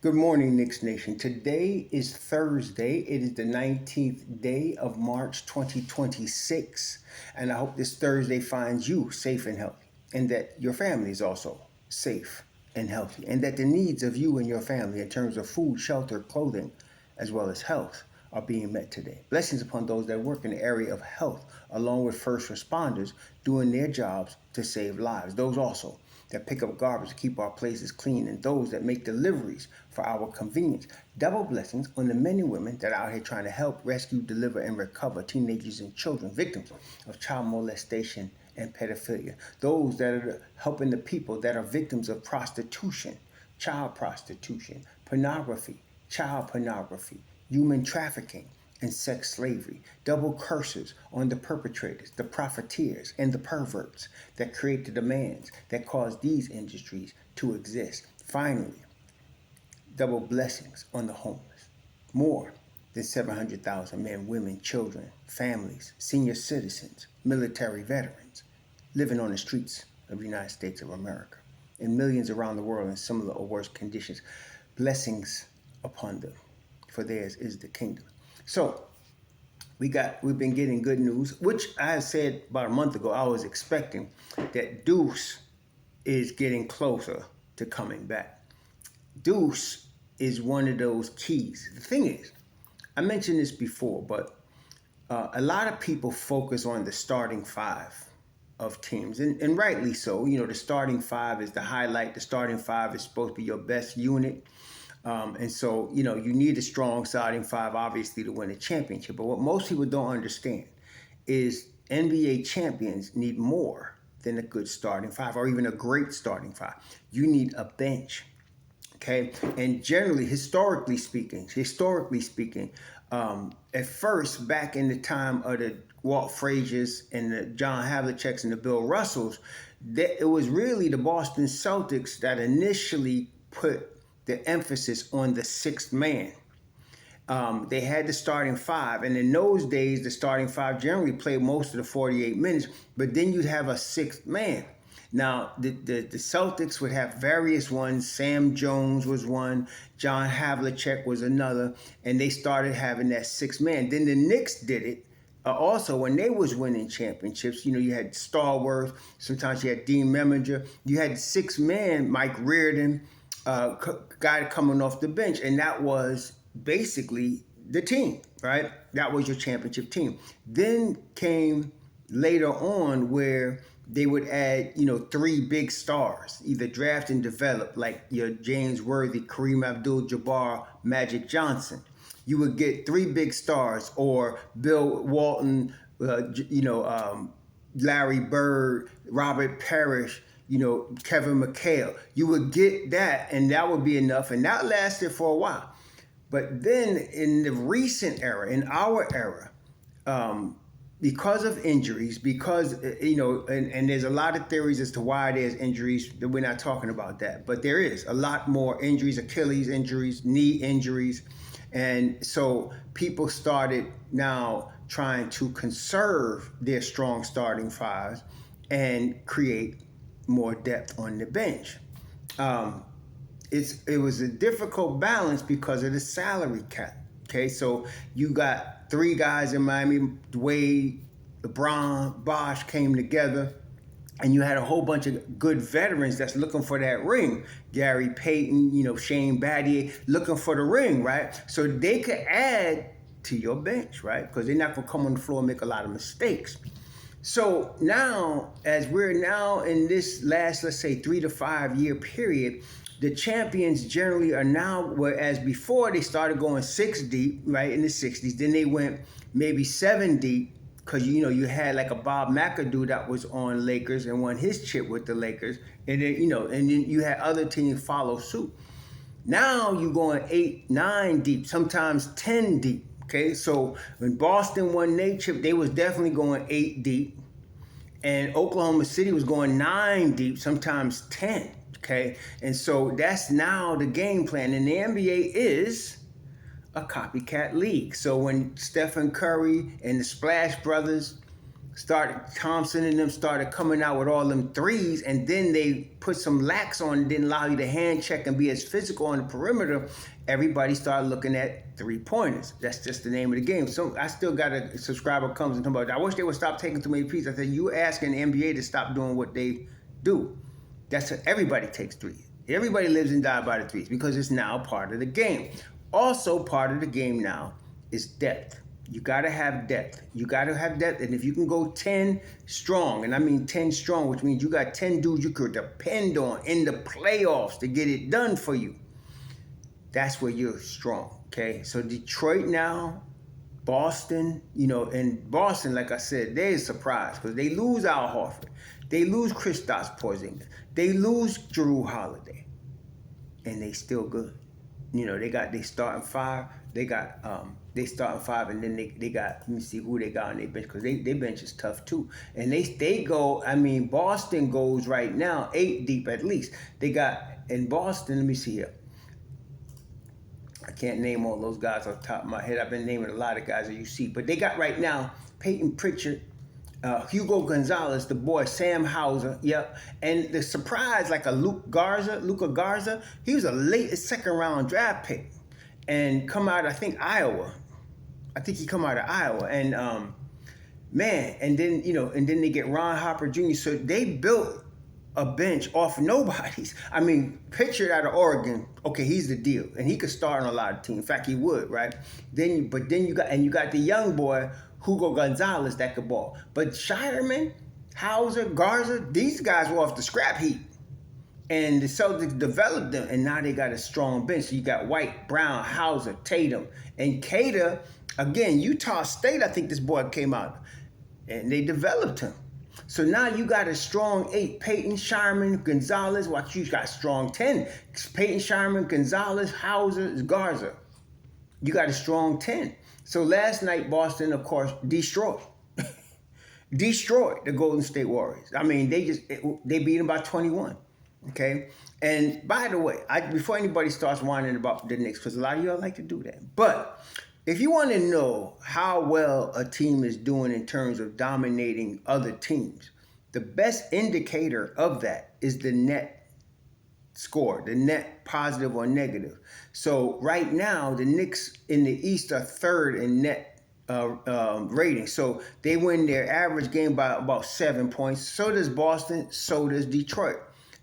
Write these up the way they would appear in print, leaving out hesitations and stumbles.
Good morning, Knicks Nation. Today is Thursday. It is the 19th day of March 2026. And I hope this Thursday finds you safe and healthy, and that your family is also safe and healthy, and that the needs of you and your family in terms of food, shelter, clothing, as well as health are being met today. Blessings upon those that work in the area of health, along with first responders doing their jobs to save lives. Those also that pick up garbage to keep our places clean, and those that make deliveries for our convenience. Double blessings on the men and women that are out here trying to help, rescue, deliver, and recover teenagers and children, victims of child molestation and pedophilia. Those that are helping the people that are victims of prostitution, child prostitution, pornography, child pornography, human trafficking, and sex slavery. Double curses on the perpetrators, the profiteers, and the perverts that create the demands that cause these industries to exist. Finally, double blessings on the homeless. More than 700,000 men, women, children, families, senior citizens, military veterans living on the streets of the United States of America, and millions around the world in similar or worse conditions. Blessings upon them, for theirs is the kingdom. So we've been getting good news, which I said about a month ago. I was expecting that Deuce is getting closer to coming back. Deuce is one of those keys. The thing is, I mentioned this before, but a lot of people focus on the starting five of teams, and rightly so. You know, the starting five is the highlight. The starting five is supposed to be your best unit. And so, you know, you need a strong starting five, obviously, to win a championship. But what most people don't understand is NBA champions need more than a good starting five or even a great starting five. You need a bench, okay? And generally, historically speaking, at first, back in the time of the Walt Frazier's and the John Havlicek's and the Bill Russells, it was really the Boston Celtics that initially put the emphasis on the sixth man. They had the starting five, and in those days, the starting five generally played most of the 48 minutes, but then you'd have a sixth man. Now, the Celtics would have various ones. Sam Jones was one, John Havlicek was another, and they started having that sixth man. Then the Knicks did it. Also, when they was winning championships, you know, you had Starworth, sometimes you had Dean Meminger, you had six man, Mike Reardon, guy coming off the bench, and that was basically the team, right? That was your championship team. Then came later on where they would add, you know, three big stars, either draft and develop, like your James Worthy, Kareem Abdul-Jabbar, Magic Johnson. You would get three big stars, or Bill Walton, Larry Bird, Robert Parrish, you know, Kevin McHale. You would get that, and that would be enough, and that lasted for a while. But then in the recent era, in our era, because of injuries, because, and there's a lot of theories as to why there's injuries, that we're not talking about that, but there is a lot more injuries, Achilles injuries, knee injuries. And so people started now trying to conserve their strong starting fives and create more depth on the bench. It was a difficult balance because of the salary cap. Okay, so you got three guys in Miami, Wade, LeBron, Bosh came together, and you had a whole bunch of good veterans that's looking for that ring. Gary Payton, you know, Shane Battier, looking for the ring, right? So they could add to your bench, right? Because they're not going to come on the floor and make a lot of mistakes. So now, as we're now in this last, let's say, 3 to 5 year period, the champions generally are now, whereas before they started going 6 deep, right, in the 60s, then they went maybe 7 deep, because, you know, you had like a Bob McAdoo that was on Lakers and won his chip with the Lakers, and then, you know, and then you had other teams follow suit. Now you're going 8, 9 deep, sometimes 10 deep. Okay, so when Boston won their chip, they was definitely going 8 deep, and Oklahoma City was going 9 deep, sometimes 10. Okay, and so that's now the game plan, and the NBA is a copycat league. So when Stephen Curry and the Splash Brothers Thompson and them started coming out with all them threes, and then they put some lax on, didn't allow you to hand check and be as physical on the perimeter. Everybody started looking at 3-pointers. That's just the name of the game. So I still got a subscriber comes and talking about, I wish they would stop taking too many threes. I said, you asking the NBA to stop doing what they do. That's what everybody takes threes. Everybody lives and dies by the threes because it's now part of the game. Also, part of the game now is depth. You got to have depth. You got to have depth. And if you can go 10 strong, and I mean 10 strong, which means you got 10 dudes you could depend on in the playoffs to get it done for you, that's where you're strong, okay? So Detroit now, Boston, and Boston, like I said, they're a surprise because they lose Al Horford. They lose Kristaps Porzingis. They lose Jrue Holiday. And they still good. They starting five. They starting five, and then they got, let me see who they got on their bench, because their bench is tough too. And they go, Boston goes right now 8 deep at least. They got, in Boston, let me see here. I can't name all those guys off the top of my head. I've been naming a lot of guys that you see. But they got right now Peyton Pritchard, Hugo Gonzalez, the boy, Sam Hauser, yep. And the surprise, like a Luka Garza, he was a late second-round draft pick. And come out, I think, Iowa. I think he come out of Iowa. And, and then they get Ron Harper Jr. So they built a bench off nobody's. Pritchard out of Oregon, okay, he's the deal. And he could start on a lot of teams. In fact, he would, right? Then you got the young boy, Hugo Gonzalez, that could ball. But Shireman, Hauser, Garza, these guys were off the scrap heap. And the Celtics developed them, and now they got a strong bench. So you got White, Brown, Hauser, Tatum, and Cater. Again, Utah State, I think this boy came out, and they developed him. So now you got a strong 8. Peyton, Shireman, Gonzalez. Watch, you got strong 10. Peyton, Shireman, Gonzalez, Hauser, Garza. You got a strong 10. So last night, Boston, of course, destroyed the Golden State Warriors. They beat them by 21. Okay? And by the way, before anybody starts whining about the Knicks, because a lot of y'all like to do that, but if you want to know how well a team is doing in terms of dominating other teams, the best indicator of that is the net score, the net positive or negative. So right now, the Knicks in the East are third in net rating. So they win their average game by about 7 points. So does Boston. So does Detroit.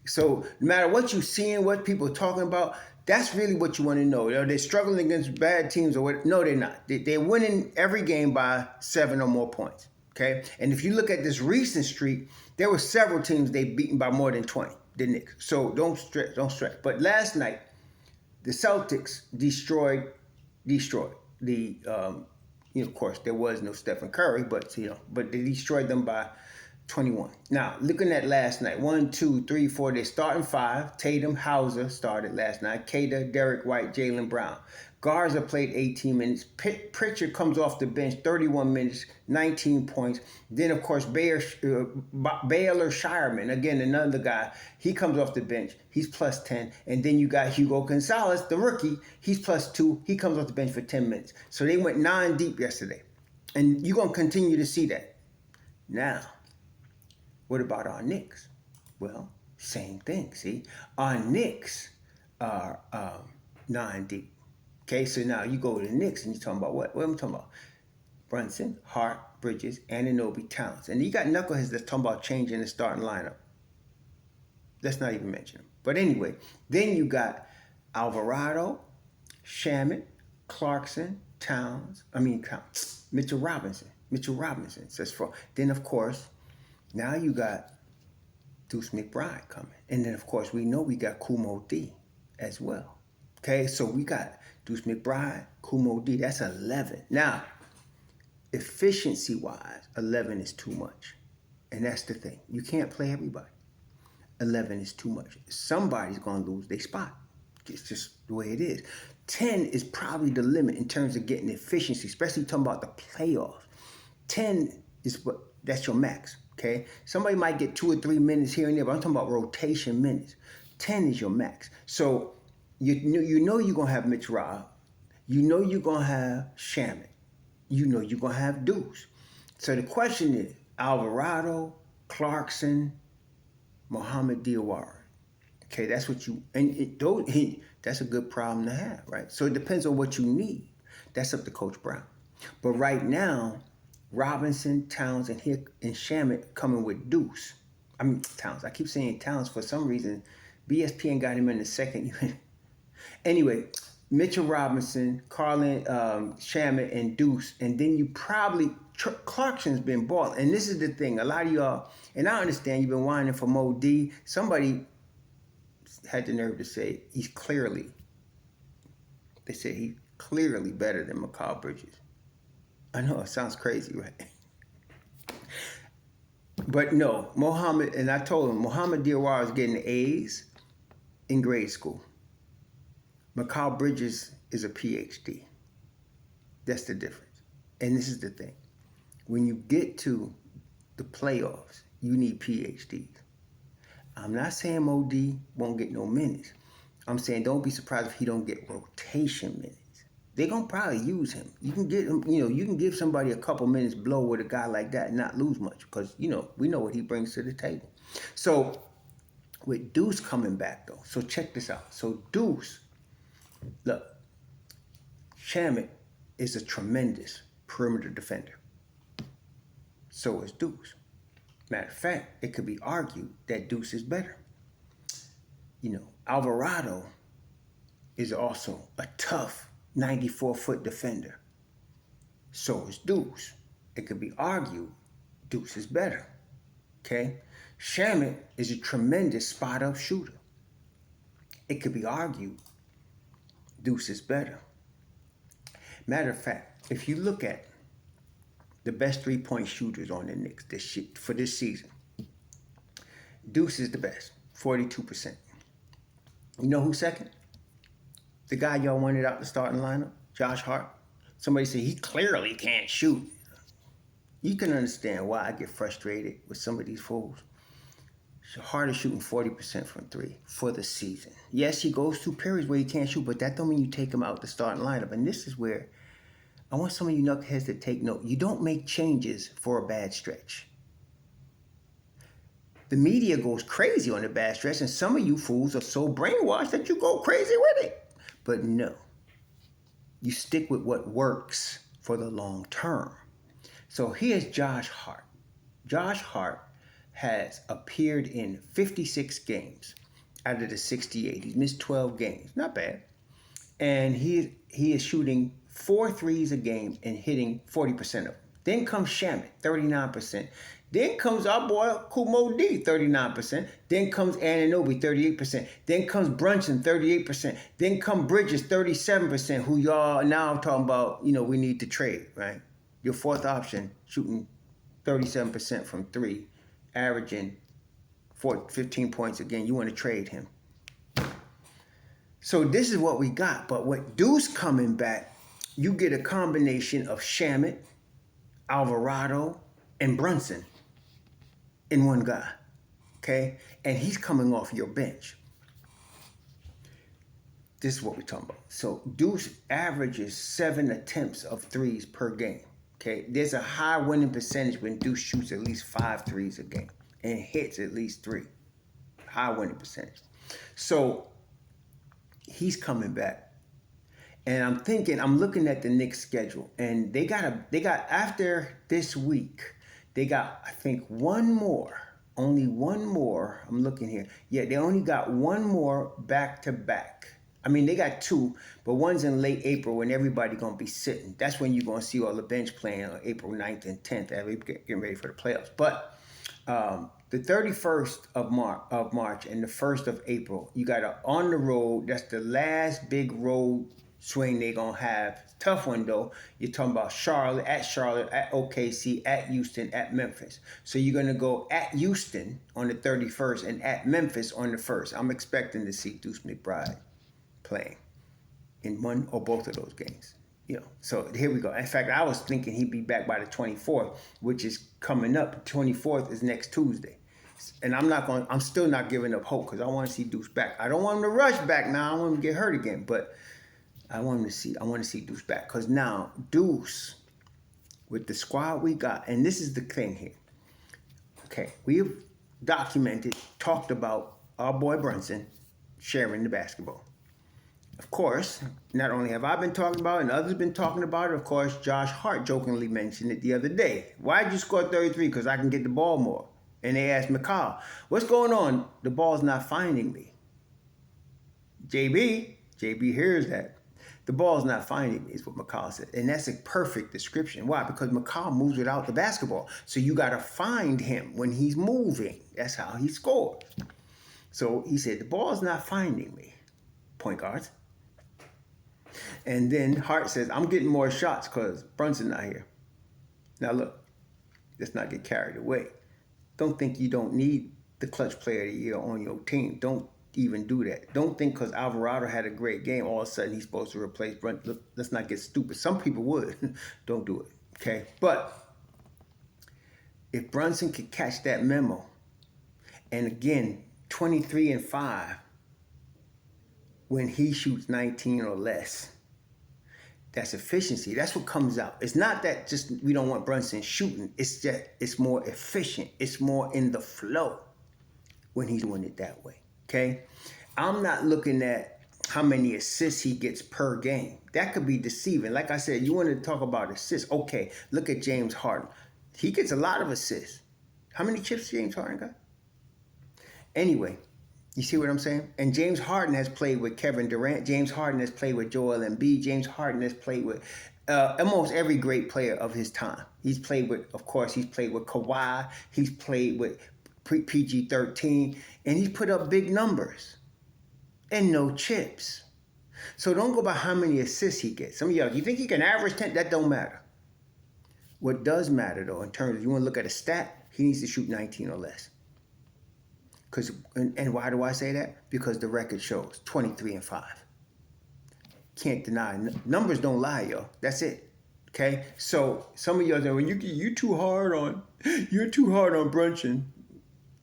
So no matter what you're seeing, what people are talking about, that's really what you want to know. They're struggling against bad teams or what? No, they're not. They're winning every game by 7 or more points. Okay? And if you look at this recent streak, there were several teams they beaten by more than 20, the Knicks. So don't stress. But last night, the Celtics destroyed the, of course, there was no Stephen Curry, but they destroyed them by 21. Now, looking at last night, 1, 2, 3, 4, they're starting 5. Tatum, Hauser started last night. Cater, Derek White, Jaylen Brown. Garza played 18 minutes. Pritchard comes off the bench, 31 minutes, 19 points. Then, of course, Baylor Shireman, again, another guy, he comes off the bench. He's plus 10. And then you got Hugo Gonzalez, the rookie. He's plus 2. He comes off the bench for 10 minutes. So they went 9 deep yesterday. And you're going to continue to see that. Now, what about our Knicks? Well, same thing, see? Our Knicks are 9 deep. Okay, so now you go to the Knicks and you're talking about what? What am I talking about? Brunson, Hart, Bridges, Anunoby, Towns. And you got knuckleheads that's talking about changing the starting lineup. Let's not even mention them. But anyway, then you got Alvarado, Shamet, Clarkson, Mitchell Robinson. Says for. Then, of course, now you got Deuce McBride coming. And then, of course, we know we got Kumo D as well. Okay, so we got Deuce McBride, Kumo D. That's 11. Now, efficiency-wise, 11 is too much. And that's the thing. You can't play everybody. 11 is too much. Somebody's going to lose their spot. It's just the way it is. 10 is probably the limit in terms of getting efficiency, especially talking about the playoffs. 10 is that's your max. Okay, somebody might get 2 or 3 minutes here and there, but I'm talking about rotation minutes. 10 is your max. So you know you're gonna have Mitch Rob, you know you're gonna have Shamet, you know you're gonna have Deuce. So the question is, Alvarado, Clarkson, Muhammad Diawara. Okay, that's what you that's a good problem to have, right? So it depends on what you need. That's up to Coach Brown. But right now, Robinson, Towns, and Shamet coming with Deuce. I mean Towns. I keep saying Towns for some reason. BSPN got him in the second. Anyway, Mitchell Robinson, Carlin, Shamet, and Deuce, and then you probably Clarkson's been bought. And this is the thing. A lot of y'all, and I understand you've been whining for Mo D. Somebody had the nerve to say he's clearly. They said he's clearly better than Mikal Bridges. I know it sounds crazy, right? But no, Muhammad, and I told him Muhammad Diawara is getting A's in grade school. Mikal Bridges is a PhD. That's the difference. And this is the thing. When you get to the playoffs, you need PhDs. I'm not saying Mo D won't get no minutes. I'm saying don't be surprised if he don't get rotation minutes. They're going to probably use him. You can get him, you can give somebody a couple minutes blow with a guy like that and not lose much because, we know what he brings to the table. So with Deuce coming back, though, so check this out. So Deuce, look, Shamet is a tremendous perimeter defender. So is Deuce. Matter of fact, it could be argued that Deuce is better. Alvarado is also a tough 94-foot defender. So is Deuce. It could be argued Deuce is better. Okay? Shamet is a tremendous spot-up shooter. It could be argued Deuce is better. Matter of fact, if you look at the best three-point shooters on the Knicks for this season, Deuce is the best, 42%. You know who's second? The guy y'all wanted out the starting lineup, Josh Hart. Somebody said he clearly can't shoot. You can understand why I get frustrated with some of these fools. Hart is shooting 40% from three for the season. Yes, he goes through periods where he can't shoot, but that don't mean you take him out the starting lineup. And this is where I want some of you knuckleheads to take note. You don't make changes for a bad stretch. The media goes crazy on the bad stretch, and some of you fools are so brainwashed that you go crazy with it. But no, you stick with what works for the long term. So here's Josh Hart. Josh Hart has appeared in 56 games out of the 68. He's missed 12 games. Not bad. And he is shooting 4 threes a game and hitting 40% of them. Then comes Shamet, 39%. Then comes our boy Kumo D, 39%. Then comes Anunoby, 38%. Then comes Brunson, 38%. Then comes Bridges, 37%, who y'all now talking about, we need to trade, right? Your fourth option, shooting 37% from three, averaging 15 points again. You want to trade him. So this is what we got. But with Deuce coming back, you get a combination of Shamet, Alvarado, and Brunson in one guy, okay? And he's coming off your bench. This is what we're talking about. So Deuce averages 7 attempts of threes per game, okay? There's a high winning percentage when Deuce shoots at least 5 threes a game and hits at least 3. High winning percentage. So he's coming back. And I'm looking at the Knicks schedule, and they got after this week, they got, I think, only one more. I'm looking here. Yeah, they only got one more back-to-back. I mean, they got 2, but one's in late April when everybody going to be sitting. That's when you're going to see all the bench playing on April 9th and 10th as we getting ready for the playoffs. But the 31st of March and the 1st of April, you got on the road. That's the last big road swing they're going to have. Tough one, though. You're talking about Charlotte, at OKC, at Houston, at Memphis. So you're going to go at Houston on the 31st and at Memphis on the 1st. I'm expecting to see Deuce McBride playing in one or both of those games. So here we go. In fact, I was thinking he'd be back by the 24th, which is coming up. The 24th is next Tuesday. And I'm still not giving up hope because I want to see Deuce back. I don't want him to rush back now. I want him to get hurt again. But I want to see Deuce back because now Deuce, with the squad we got, and this is the thing here. Okay, we have documented, talked about our boy Brunson sharing the basketball. Of course, not only have I been talking about it and others been talking about it, of course, Josh Hart jokingly mentioned it the other day. Why'd you score 33? Because I can get the ball more. And they asked McCall, what's going on? The ball's not finding me. JB hears that. The ball's not finding me, is what McCall said. And that's a perfect description. Why? Because McCall moves without the basketball. So you got to find him when he's moving. That's how he scores. So he said, the ball's not finding me, point guards. And then Hart says, I'm getting more shots because Brunson not here. Now look, let's not get carried away. Don't think you don't need the clutch player of the year on your team. Don't even do that. Don't think because Alvarado had a great game, all of a sudden he's supposed to replace Brunson. Look, let's not get stupid. Some people would. Don't do it, okay? But if Brunson could catch that memo, and again, 23-5, when he shoots 19 or less, that's efficiency. That's what comes out. It's not that just we don't want Brunson shooting. It's just it's more efficient. It's more in the flow when he's doing it that way. Okay? I'm not looking at how many assists he gets per game. That could be deceiving. Like I said, you want to talk about assists. Okay, look at James Harden. He gets a lot of assists. How many chips James Harden got? Anyway, you see what I'm saying? And James Harden has played with Kevin Durant. James Harden has played with Joel Embiid. James Harden has played with almost every great player of his time. He's played with, of course, he's played with Kawhi. He's played with PG-13. And he's put up big numbers and no chips. So don't go by how many assists he gets. Some of y'all, you think he can average 10? That don't matter. What does matter, though, in terms of you want to look at a stat, he needs to shoot 19 or less. And why do I say that? Because the record shows 23-5. Can't deny. Numbers don't lie, yo. That's it. Okay? So some of y'all say, well, you're too hard on Brunson.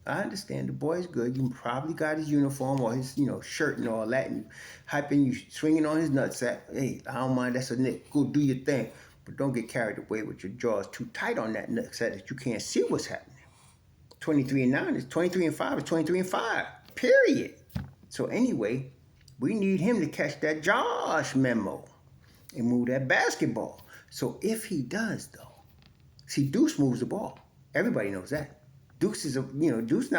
I understand the boy's good. You probably got his uniform or his, shirt and all that, and hyping you, swinging on his nutsack. Hey, I don't mind. That's a Knick. Go do your thing, but don't get carried away with your jaws too tight on that nutsack that you can't see what's happening. 23-9 is 23-5 is 23-5. Period. So anyway, we need him to catch that Josh memo and move that basketball. So if he does, though, see, Deuce moves the ball. Everybody knows that. Deuce is Deuce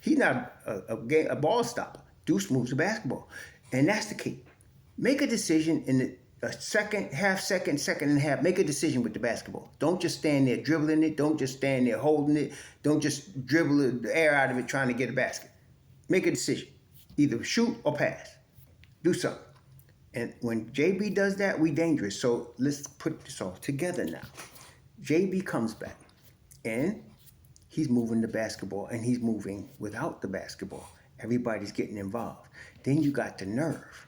he's not a ball stopper. Deuce moves the basketball, and that's the key. Make a decision in a second, second and a half. Make a decision with the basketball. Don't just stand there dribbling it. Don't just stand there holding it. Don't just dribble the air out of it trying to get a basket. Make a decision. Either shoot or pass. Do something. And when JB does that, we dangerous. So let's put this all together now. JB comes back, and he's moving the basketball, and he's moving without the basketball. Everybody's getting involved. Then you got the nerve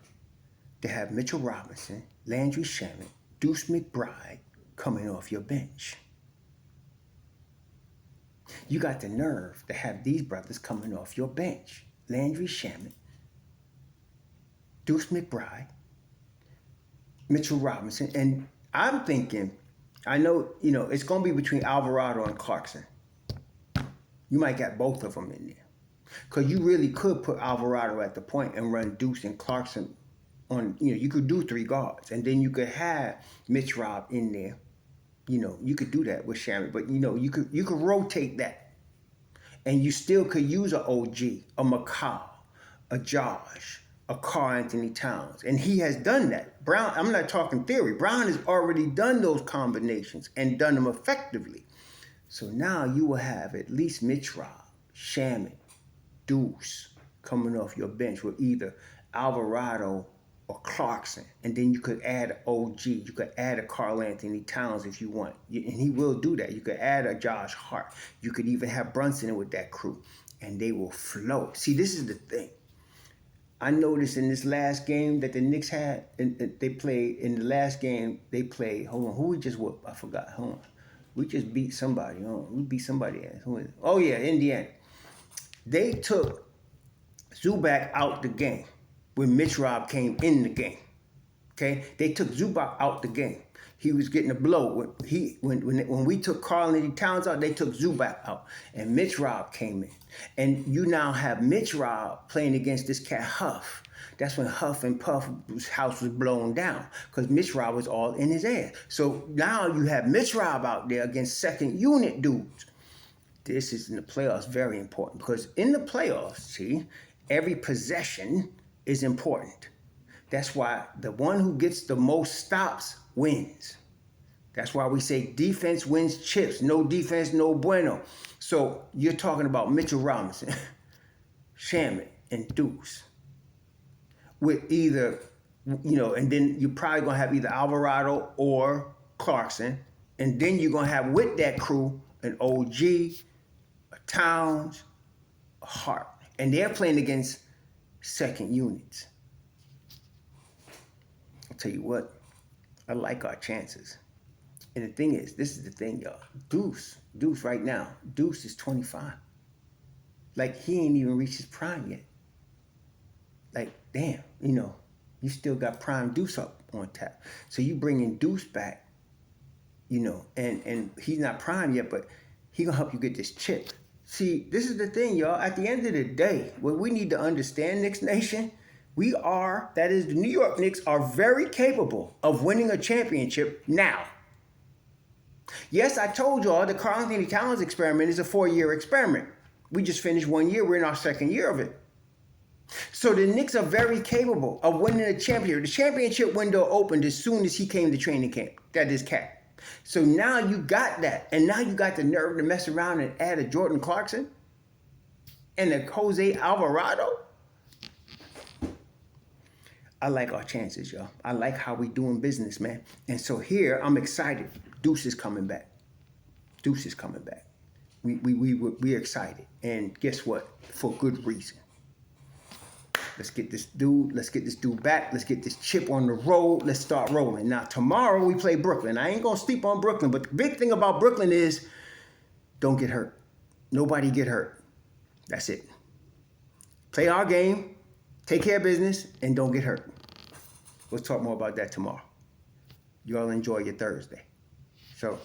to have Mitchell Robinson, Landry Shamet, Deuce McBride coming off your bench. You got the nerve to have these brothers coming off your bench. Landry Shamet, Deuce McBride, Mitchell Robinson. And I'm thinking, I know, it's going to be between Alvarado and Clarkson. You might get both of them in there. Because you really could put Alvarado at the point and run Deuce and Clarkson on, you could do three guards. And then you could have Mitch Rob in there. You could do that with Sharon. But, you could rotate that. And you still could use an OG, a McCall, a Josh, a Karl Anthony Towns. And he has done that. Brown, I'm not talking theory. Brown has already done those combinations and done them effectively. So now you will have at least Mitch Rob, Shamet, Deuce coming off your bench with either Alvarado or Clarkson. And then you could add an OG. You could add a Karl Anthony Towns if you want. And he will do that. You could add a Josh Hart. You could even have Brunson in with that crew. And they will flow. See, this is the thing. I noticed in this last game that the Knicks had, they played, in the last game, they played, hold on, who we just whooped? I forgot, hold on. We just beat somebody. We beat somebody else. Who is it? Oh, yeah, Indiana. They took Zubac out the game when Mitch Rob came in the game. Okay, they took Zubac out the game. He was getting a blow. When we took Karl-Anthony Towns out, they took Zubac out, and Mitch Rob came in, and you now have Mitch Rob playing against this cat Huff. That's when Huff and Puff's house was blown down because Mitch Rob was all in his ass. So now you have Mitch Rob out there against second unit dudes. This is in the playoffs very important because in the playoffs, see, every possession is important. That's why the one who gets the most stops wins. That's why we say defense wins chips. No defense, no bueno. So you're talking about Mitchell Robinson, Shaman, and Deuce. With either, and then you're probably going to have either Alvarado or Clarkson. And then you're going to have with that crew an OG, a Towns, a Hart. And they're playing against second units. I'll tell you what, I like our chances. And the thing is, this is the thing, y'all. Deuce right now, Deuce is 25. Like, he ain't even reached his prime yet. Like, damn, you still got prime Deuce up on tap. So you bringing Deuce back, and he's not prime yet, but he gonna help you get this chip. See, this is the thing, y'all. At the end of the day, what we need to understand, Knicks Nation, that is the New York Knicks, are very capable of winning a championship now. Yes, I told y'all the Karl-Anthony Towns experiment is a 4-year experiment. We just finished 1 year. We're in our second year of it. So the Knicks are very capable of winning a championship. The championship window opened as soon as he came to training camp. That is Cat. So now you got that. And now you got the nerve to mess around and add a Jordan Clarkson and a Jose Alvarado. I like our chances, y'all. I like how we doing business, man. And so here, I'm excited. Deuce is coming back. Deuce is coming back. We're excited. And guess what? For good reason. Let's get this dude back. Let's get this chip on the road. Let's start rolling. Now, tomorrow we play Brooklyn. I ain't going to sleep on Brooklyn, but the big thing about Brooklyn is don't get hurt. Nobody get hurt. That's it. Play our game, take care of business, and don't get hurt. We'll talk more about that tomorrow. You all enjoy your Thursday. So